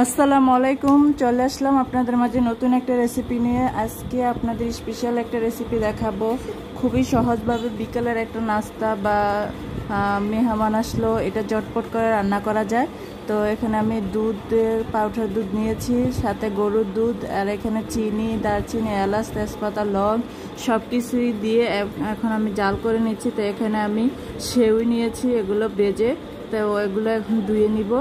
আসসালামু আলাইকুম। চলে আসলাম আপনাদের মাঝে নতুন একটা রেসিপি নিয়ে। আজকে আপনাদের স্পেশাল একটা রেসিপি দেখাবো। খুবই সহজভাবে বিকেলের একটা নাস্তা বা মেহমান আসলো এটা ঝটপট করে রান্না করা যায়। তো এখানে আমি পাউডার দুধ নিয়েছি, সাথে গরুর দুধ, আর এখানে চিনি, দারচিনি, এলাচ, তেজপাতা, লং সব কিছুই দিয়ে এখন আমি জাল করে নিচ্ছি। তো এখানে আমি সেউ নিয়েছি, এগুলো ভেজে তো এগুলো এখন ধুয়ে নিব।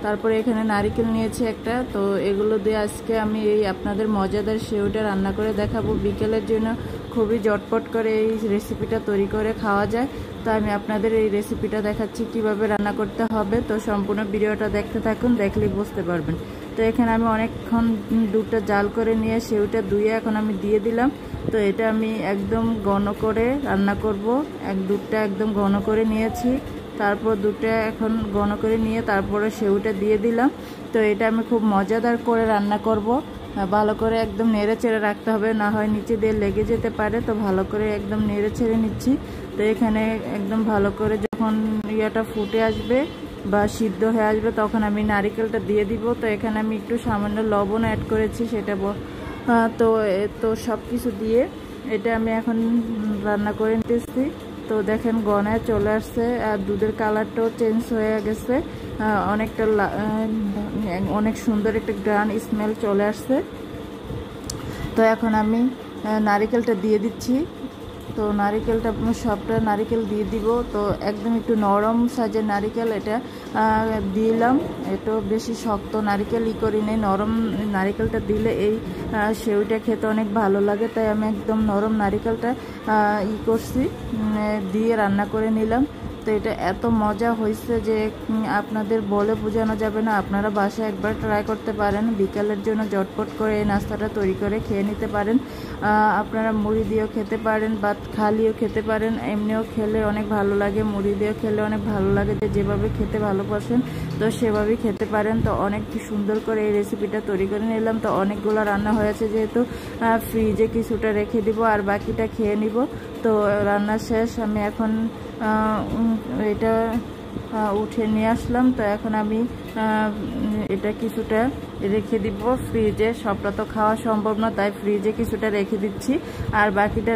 তারপরে এখানে নারকেল নিয়েছি একটা। তো এগুলো দিয়ে আজকে আমি আপনাদের মজাদার সেউটা রান্না করে দেখাবো। বিকেলের জন্য খুবই ঝটপট করে এই রেসিপিটা তৈরি করে খাওয়া যায়। তো আমি আপনাদের এই রেসিপিটা দেখাচ্ছি কিভাবে রান্না করতে হবে। তো সম্পূর্ণ ভিডিওটা দেখতে থাকুন, দেখলেই বুঝতে পারবেন। তো এখানে আমি অনেকক্ষণ দুধটা জাল করে নিয়ে সেউটা ধুয়ে এখন আমি দিয়ে দিলাম। তো এটা আমি একদম ঘন করে রান্না করব। দুধটা একদম ঘন করে নিয়েছি, তারপর দুধটা এখন ঘন করে নিয়ে তারপরে সেউটা দিয়ে দিলাম। তো এটা আমি খুব মজাদার করে রান্না করব। ভালো করে একদম নেড়ে চেড়ে রাখতে হবে, না হয় নিচে দিয়ে লেগে যেতে পারে। তো ভালো করে একদম নেড়ে ছেড়ে নিচ্ছি। তো এখানে একদম ভালো করে যখন ইয়েটা ফুটে আসবে বা সিদ্ধ হয়ে আসবে তখন আমি নারকেলটা দিয়ে দিব। তো এখানে আমি একটু সামান্য লবণ অ্যাড করেছি, সেটা তো সব কিছু দিয়ে এটা আমি এখন রান্না করে নিতেছি। তো দেখেন গনায় চলে আসছে আর দুধের কালারটাও চেঞ্জ হয়ে গেছে, অনেক সুন্দর একটা গ্রান স্মেল চলে আসছে। তো এখন আমি নারিকেলটা দিয়ে দিচ্ছি। তো নারিকেলটা সবটা নারিকেল দিয়ে দিব। তো একদম একটু নরম সাইজের নারিকেল এটা দিলাম। এটা বেশি শক্ত নারিকেল করি নেই, নরম নারিকেলটা দিলে এই সেউটা খেতে অনেক ভালো লাগে। তাই আমি একদম নরম নারিকেলটা করছি, দিয়ে রান্না করে নিলাম। তো এটা এত মজা হয়েছে যে আপনাদের বলে বোঝানো যাবে না। আপনারা বাসায় একবার ট্রাই করতে পারেন, বিকালের জন্য ঝটপট করে এই নাস্তাটা তৈরি করে খেয়ে নিতে পারেন। আপনারা মুড়ি দিয়েও খেতে পারেন বা খালিও খেতে পারেন, এমনিও খেলে অনেক ভালো লাগে, মুড়ি দিয়েও খেলে অনেক ভালো লাগে। যেভাবে খেতে ভালোবাসেন তো সেভাবেই খেতে পারেন। তো অনেক সুন্দর করে এই রেসিপিটা তৈরি করে নিলাম। তো অনেকগুলো রান্না হয়েছে, যেহেতু ফ্রিজে কিছুটা রেখে দিব আর বাকিটা খেয়ে নিব। তো রান্না শেষ, আমি এখন এটা উঠে নিয়ে আসলাম। তো এখন আমি এটা কিছুটা রেখে দিব ফ্রিজে। সবটা তো খাওয়া সম্ভব না, তাই ফ্রিজে কিছুটা রেখে দিচ্ছি আর বাকিটা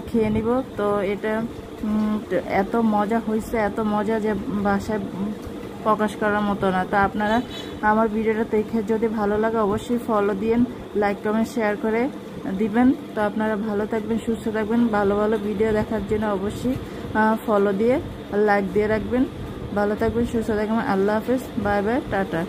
খেয়ে নিব। তো এটা এত মজা হয়েছে, এত মজা যে বাসায় প্রকাশ করার মতো না। তো আপনারা আমার ভিডিওটা দেখে যদি ভালো লাগে অবশ্যই ফলো দিন, লাইক কমেন্ট শেয়ার করে দিবেন। তো আপনারা ভালো থাকবেন, সুস্থ থাকবেন। ভালো ভালো ভিডিও দেখার জন্য অবশ্যই ফলো দিয়ে লাইক দিয়ে রাখবেন। ভালো থাকবেন, সুস্থ থাকবেন। আল্লাহ হাফেজ, বাই বাই, টাটা।